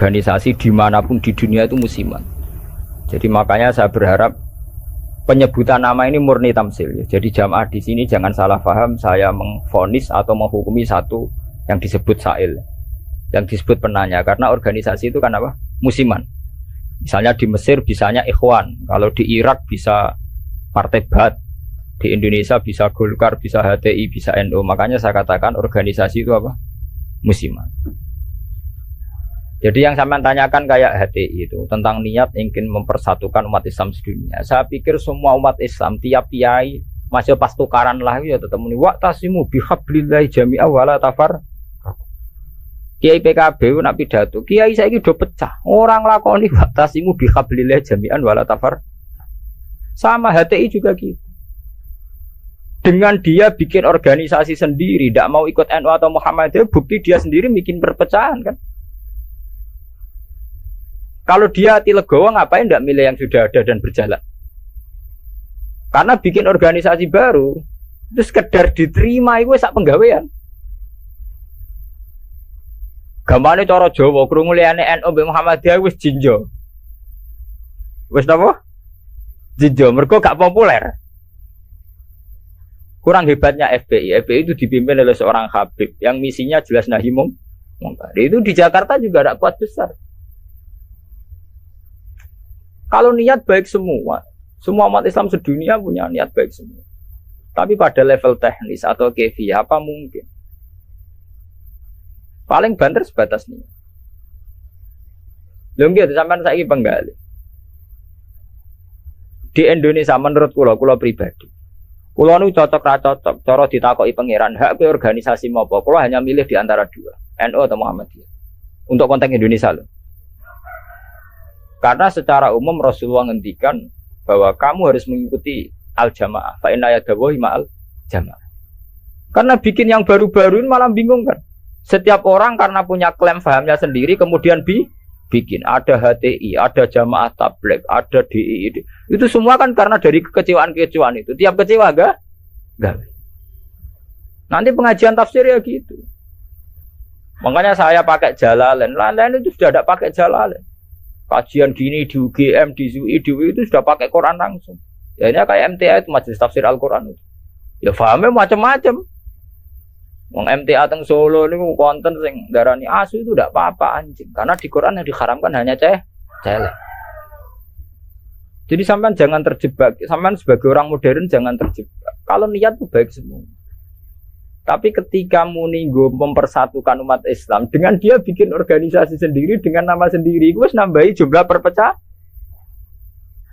organisasi dimanapun di dunia itu musiman. Jadi makanya saya berharap penyebutan nama ini murni tamsil. Jadi jamaah di sini jangan salah paham saya mengvonis atau menghukumi satu yang disebut sa'il, yang disebut penanya, karena organisasi itu kan apa? Musiman. Misalnya di Mesir bisanya Ikhwan, kalau di Irak bisa Partai Ba'ath, di Indonesia bisa Golkar, bisa HTI, bisa NU. Makanya saya katakan organisasi itu apa? Musiman. Jadi yang saya tanyakan kayak HTI itu tentang niat ingin mempersatukan umat Islam sedunia. Saya pikir semua umat Islam tiap kiai masih pas tukaran lah ya tetap muni waqtasimu bihablillahi jami'a wala tafar. Kiai PKB nak pidato, kiai saiki do pecah. Orang lakoni waqtasimu bihablillahi jami'an wala tafar. Sama HTI juga gitu. Dengan dia bikin organisasi sendiri, tidak mau ikut NU atau Muhammadiyah, bukti dia sendiri bikin perpecahan kan. Kalau dia hati legowo ngapain tidak milih yang sudah ada dan berjalan? Karena bikin organisasi baru itu sekedar diterima itu sak penggawean. Gampangnya cara Jawa krungu liyane NU mbek Muhammadiyah wis jinjo. Wis napa? Jinjo mergo gak populer. Kurang hebatnya FPI. FPI itu dipimpin oleh seorang Habib yang misinya jelas nahi mungkar. Itu di Jakarta juga ada kuat besar. Kalau niat baik semua umat Islam sedunia punya niat baik semua. Tapi pada level teknis atau kefiyah apa mungkin? Paling banter sebatas niat. Lho nggih sampean saiki penggali. Di Indonesia menurut kula pribadi. Kula nu cocok ra cocok, cara ditakoki pangeran, hak ke organisasi apa? Kula hanya milih di antara dua, NU atau Muhammadiyah. Untuk konteks Indonesia loh. Karena secara umum Rasulullah ngendikan bahwa kamu harus mengikuti al-jamaah. Fa inna yadawahi ma'al jamaah. Karena bikin yang baru-baru ini malah bingung kan. Setiap orang karena punya klaim fahamnya sendiri kemudian bikin. Ada HTI, ada jamaah tabligh, ada DI. Itu semua kan karena dari kekecewaan-kekecewaan itu. Tiap kecewa enggak? Nanti pengajian tafsir ya gitu. Makanya saya pakai Jalalain. Lain-lain itu sudah ada pakai Jalalain. Kajian gini di UGM, di UI, di UI itu sudah pakai Quran langsung. Ya ini kayak MTA itu Majelis Tafsir Al-Quran itu. Ya fahamnya macam-macam. Wong MTA teng Solo ini konten sing darani asu itu tidak apa-apa anjing. Karena di Quran yang diharamkan hanya celek. Jadi sampean jangan terjebak. Sampean sebagai orang modern jangan terjebak. Kalau niat itu baik semua. Tapi ketika muninggo mempersatukan umat Islam dengan dia bikin organisasi sendiri dengan nama sendiri, gue nambahi jumlah perpecah.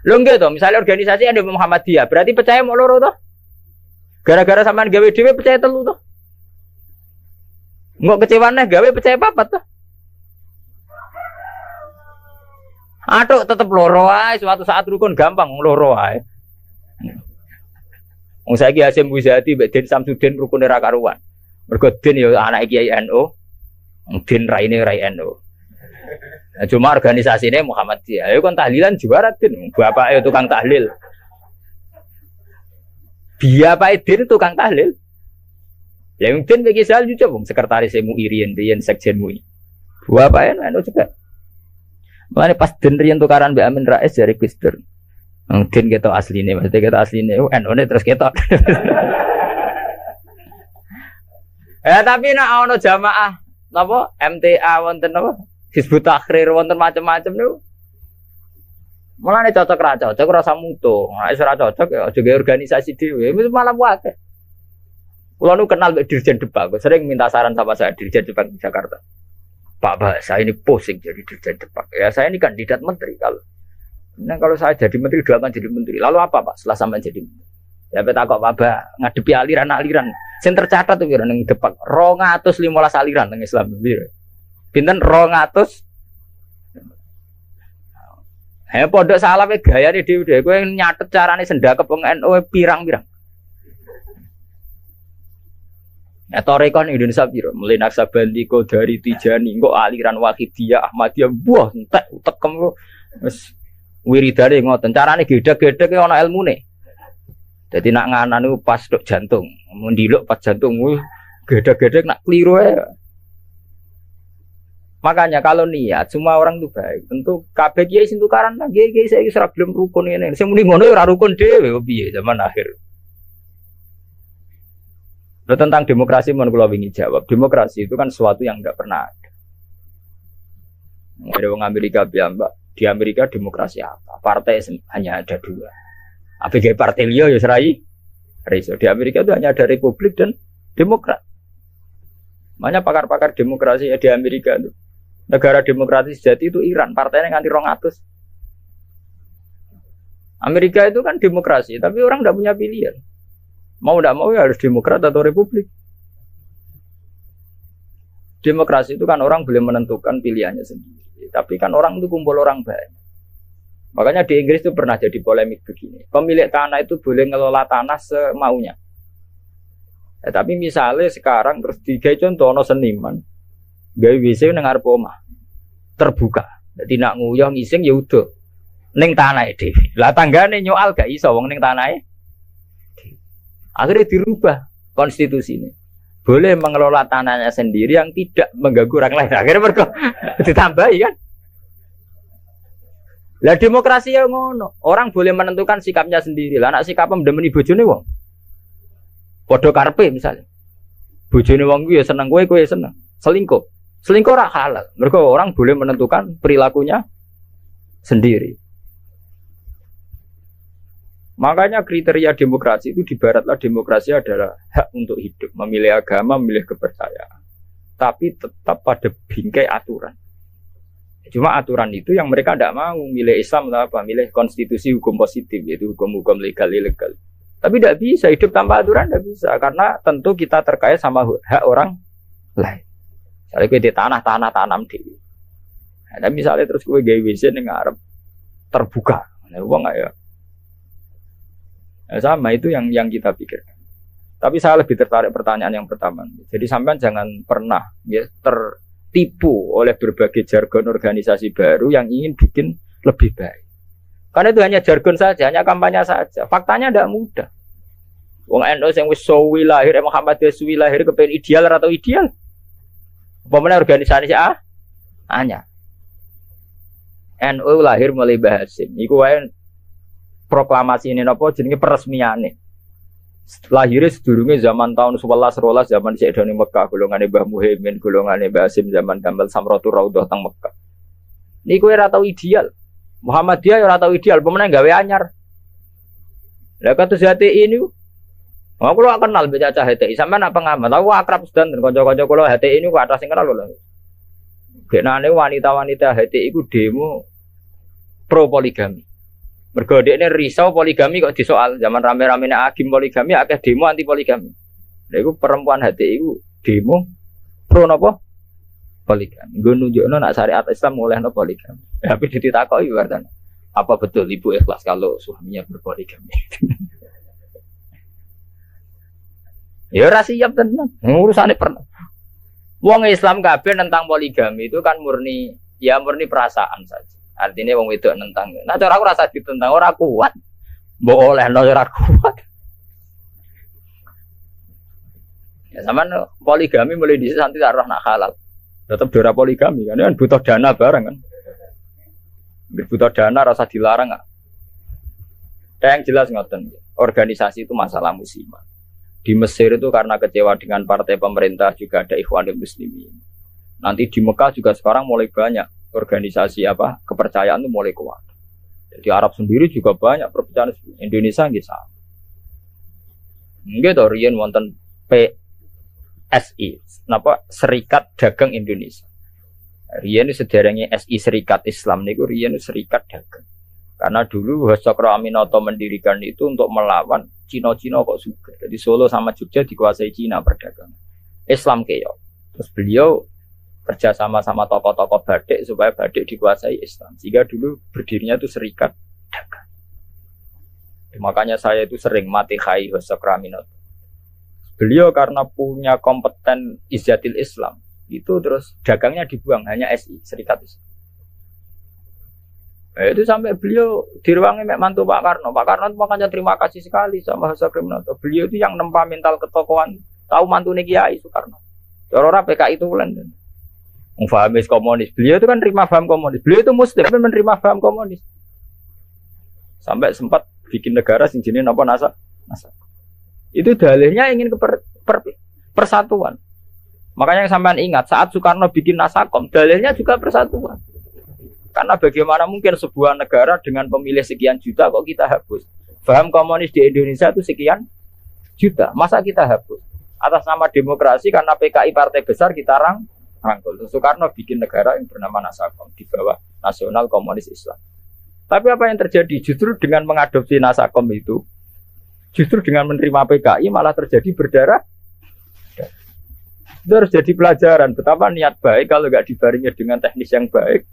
Lo enggak toh, misalnya organisasi ada Muhammadiyah, berarti percaya mau loro toh? Gara-gara sampean gawe dhewe percaya telu toh? Enggak kecewane gawe percaya papat toh? Aduh tetep loro ae, suatu saat rukun gampang loro ae. Wong saiki Hasyim Muzadi mbek Den Samsudin rukune ra karuan. Mergo Den ya anake Kiai NU, Den raine rai NU. Cuma organisasine Muhammadiyah. Ayo kon tahlilan juara Den, bapake tukang tahlil. Bapake Den tukang tahlil. Ya wong Den iki sal juga wong sekretaris MUI riyen sekjen MUI. Bapake NU juga. Mulane pas Den riyen tukaran mbek Amin Rais jare Gusdur. Mungkin kita aslinya, maksudnya kita aslinya, NU-nya terus kita. Tapi nak ono jamaah, apa MTA wonten apa, Hizbut Tahrir wonten macam-macam nih. Malah nih cocok rasa mutu, nah isra cocok ya juga organisasi dewe, itu malah wae. Kalau nu kenal Dirjen Depak, sering minta saran sama saya Dirjen Depak di Jakarta. Pak, saya ini pusing jadi Dirjen Depak. Ya saya ini kandidat menteri kalau. Nah kalau saya jadi menteri doakan jadi menteri. Lalu apa Pak setelah sampai jadi menteri? Ya peta kok Pak ngadepi aliran-aliran. Sing tercatat tuh kira ning Depak 215 aliran teng Islam. Pinten 200. Pondok salafe gayane dhewe-dhewe kowe nyatet carane sendakep wong NU pirang-pirang. Ya torekon Indonesia piro? Mulai Naksabandi, Qadari, Tijani, kok aliran Wahidiyah, Ahmadiyah, buah entek tekem wis wiridane ngoten carane gedhe-gedhe ki ana ilmune. Dadi nak nganan niku pas tok jantung, mendiluk pas jantung gedhe-gedhe nak kliru ae. Makanya kalau niat semua orang itu baik. Tentu kabeh kiai sing tukaran nang kiai saiki ora gelem rukun ngene. Sing muni ngono ora rukun dhewe kok piye zaman akhir. Lalu tentang demokrasi mohon kula wingi jawab. Demokrasi itu kan sesuatu yang enggak pernah ada. Ada orang Amerika bilang, Mbak, di Amerika demokrasi apa? Partai hanya ada dua. ABG partai liya ya serai. Reso. Di Amerika itu hanya ada Republik dan Demokrat. Makanya pakar-pakar demokrasi di Amerika itu. Negara demokratis sejati itu Iran, partainya nganti 200. Amerika itu kan demokrasi, tapi orang tidak punya pilihan. Mau tidak mau ya harus Demokrat atau Republik. Demokrasi itu kan orang boleh menentukan pilihannya sendiri. Tapi kan orang itu kumpul orang banyak. Makanya di Inggris itu pernah jadi polemik begini. Pemilik tanah itu boleh ngelola tanah semaunya. Ya, tapi misalnya sekarang terus digawe contoh ono seniman gawe WC nang arep omah terbuka. Dadi nak nguyah ngising ya udah ning tanahe dhewe. Lah tanggane nyoal gak iso wong ning tanahe. Akhirnya dirubah konstitusi ini. Boleh mengelola tanahnya sendiri yang tidak mengganggu orang lain. Akhirnya mereka ditambahi kan. Lah demokrasi yang ngono. Orang boleh menentukan sikapnya sendiri. Lah nak sikapnya mendemeni bojone wong. Padha karepe misalnya. Bojone wong kuwi ya seneng kowe ya seneng. Selingkuh. Selingkuh ora halal. Mergo orang boleh menentukan perilakunya sendiri. Makanya kriteria demokrasi itu di baratlah demokrasi adalah hak untuk hidup, memilih agama, memilih kepercayaan. Tapi tetap pada bingkai aturan. Cuma aturan itu yang mereka tidak mau, milih Islam atau apa, milih konstitusi hukum positif, yaitu hukum-hukum legal ilegal. Tapi tidak bisa hidup tanpa aturan, tidak bisa karena tentu kita terkait sama hak orang lain. Misalnya gue di tanah tanam di. Nah, misalnya terus gue gawe WC ning ngarep terbuka, nah, uang nggak ya? Nah, sama itu yang kita pikirkan. Tapi saya lebih tertarik pertanyaan yang pertama. Jadi sampean jangan pernah ya tertipu oleh berbagai jargon organisasi baru yang ingin bikin lebih baik. Karena itu hanya jargon saja, hanya kampanye saja. Faktanya tidak mudah. Wong NU yang wis suwi lahir, Muhammadiyah suwi lahir kepengen ideal atau ideal? Pemenang organisasi hanya NU lahir mulai Bahasim. Iku wae proklamasi ini napa jenenge peresmiane. Lahirnya sedurunge zaman tahun 11 rolas zaman Syekh Doni Mekah, golongane Mbah Muhaimin, golongane Bahasim zaman Damal Samratul Raudhah teng Mekah. Niku ora tau ideal. Muhammadiyah ora tau ideal, pemenang gawe anyar. Lah kados HTI niku. Aku lu kenal baca HTI, sampean apa pengamat? Aku akrab sedanten kanca-kanca kula HTI niku atas sing kenal lho. Genane wanita-wanita HTI iku demo pro poligami. Mergo dekne risau poligami kok disoal zaman rame-ramene agim poligami akeh demo anti poligami. Lha iku perempuan HTI iku demo pro napa? Poligami. Nggo nunjukno nek syariat Islam ngolehno poligami. Tapi ditakoki wartane. Apa betul ibu ikhlas kalau suaminya berpoligami? Ya ora siap tenan. Urusane pernah. Wong Islam kabeh tentang poligami itu kan murni perasaan saja. Artinya wong wedok nentang. Nah cara aku rasa ditentang ora kuat. Mbok olehno ora kuat. Ya sampean poligami mulai dhisik santi arah nak halal. Tetap dora poligami kan butuh dana bareng kan. Butuh dana rasa dilarang enggak. Yang jelas ngoten. Organisasi itu masalah musiman. Di Mesir itu karena kecewa dengan partai pemerintah juga ada Ikhwanul Muslimin. Nanti di Mekah juga sekarang mulai banyak organisasi kepercayaan itu mulai kuat. Di Arab sendiri juga banyak perpecahan. Indonesia nggih sama. Nggih to riyen wonten PSI, Serikat Dagang Indonesia. Riyen sederenge SI Serikat Islam niku riyen Serikat Dagang. Karena dulu Hasakro Aminoto mendirikan itu untuk melawan Cina-Cina kok juga. Jadi Solo sama Jogja dikuasai Cina perdagangan. Islam keok. Terus beliau kerja sama tokoh-tokoh badik supaya badik dikuasai Islam. Sehingga dulu berdirinya itu Serikat Dagang. Makanya saya itu sering mati khai Hasakro Aminoto. Beliau karena punya kompeten Izzatil Islam, itu terus dagangnya dibuang, hanya SI, Serikat Islam. Itu sampai beliau diruangi mantu Pak Karno. Pak Karno itu makanya terima kasih sekali sama Hasakro Aminoto. Beliau itu yang nempa mental ketokohan, tahu mantune Kiai Soekarno. Corora PKI itu London. Fahamis komunis. Beliau itu kan terima paham komunis. Beliau itu muslim tapi menerima paham komunis. Sampai sempat bikin negara sing jenenge napa nasa. Itu dalilnya ingin ke persatuan. Makanya yang sampean ingat saat Soekarno bikin Nasakom, dalilnya juga persatuan. Karena bagaimana mungkin sebuah negara dengan pemilih sekian juta kok kita hapus? Paham komunis di Indonesia itu sekian juta. Masa kita hapus? Atas nama demokrasi karena PKI partai besar kita rangkul. Soekarno bikin negara yang bernama Nasakom di bawah Nasional Komunis Islam. Tapi apa yang terjadi? Justru dengan mengadopsi Nasakom itu, justru dengan menerima PKI malah terjadi berdarah. Itu harus jadi pelajaran betapa niat baik kalau nggak dibarengi dengan teknis yang baik.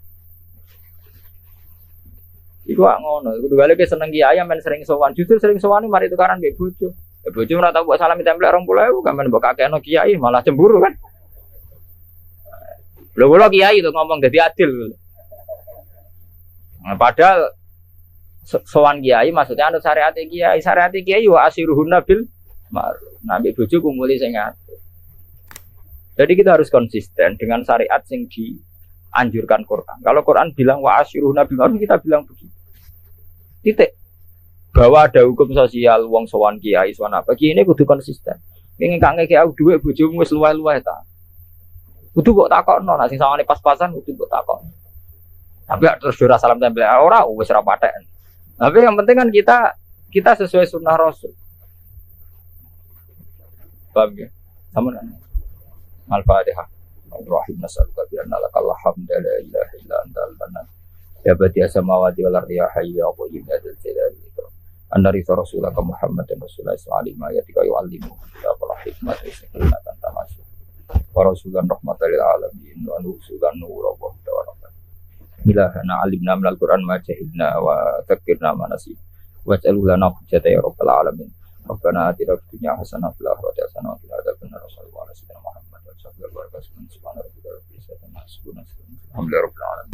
Iku ngono, iku balik ke seneng kiai men sering sowan, justru sering sowan mari tukaran mbek bojo. Bojo ora tau mbok salami templek 20.000, gamen mbok kakekno kiai malah cemburu kan. Lho kula kiai itu ngomong dadi adil. Nah, padahal sowan kiai maksudnya anut syariat kiai wa asiruhunna bil ma'ruf. Nah, mbek bojo kumpuli sing ngatur. Jadi kita harus konsisten dengan syariat sing dianjurkan Quran. Kalau Quran bilang wa asiruhunna bil ma'ruf, kita bilang begitu. Titik. Bahwa ada hukum sosial wong sowan kiai sowan apa iki ini kudu konsisten. Ning kange kiai dhuwit bojomu wis luwih-luwih ta. Kudu kok takokno nek sing sawane pas-pasan kudu kok takokno. Tapi terus ora salam tempel ora wis ora patek. Tapi yang penting kan kita sesuai sunnah Rasul. Paham ya? Sama Al-Fatihah. Ar-Rahim nas'aluka bi anna lakal hamdu la ilaha illa anta al-mannan. Ya badi as-samawati wal ardi ya hayyu ya qayyum ya dzal jalali wal ikram. Anna rasulaka Muhammadan rasulullah sallallahu alaihi wa yu'allimu ya wal hikmah wa sunnatan tamassu. Wa rasulan rahmatan lil alamin wa nusulan nura wa tawarakat. Ilahana alimna minal Qur'an ma jahilna wa dzakirna ma nasib. Waj'al lana hujjatan ya rabbal alamin. Rabbana atina fid dunya hasanah wa fil akhirati hasanah wa qina adzabannar. Sallallahu alaihi wa sallam Muhammad wa sallallahu alaihi wa sallam. Subhana rabbika rabbil izzati amma yasifun. Alhamdulillah rabbil alamin.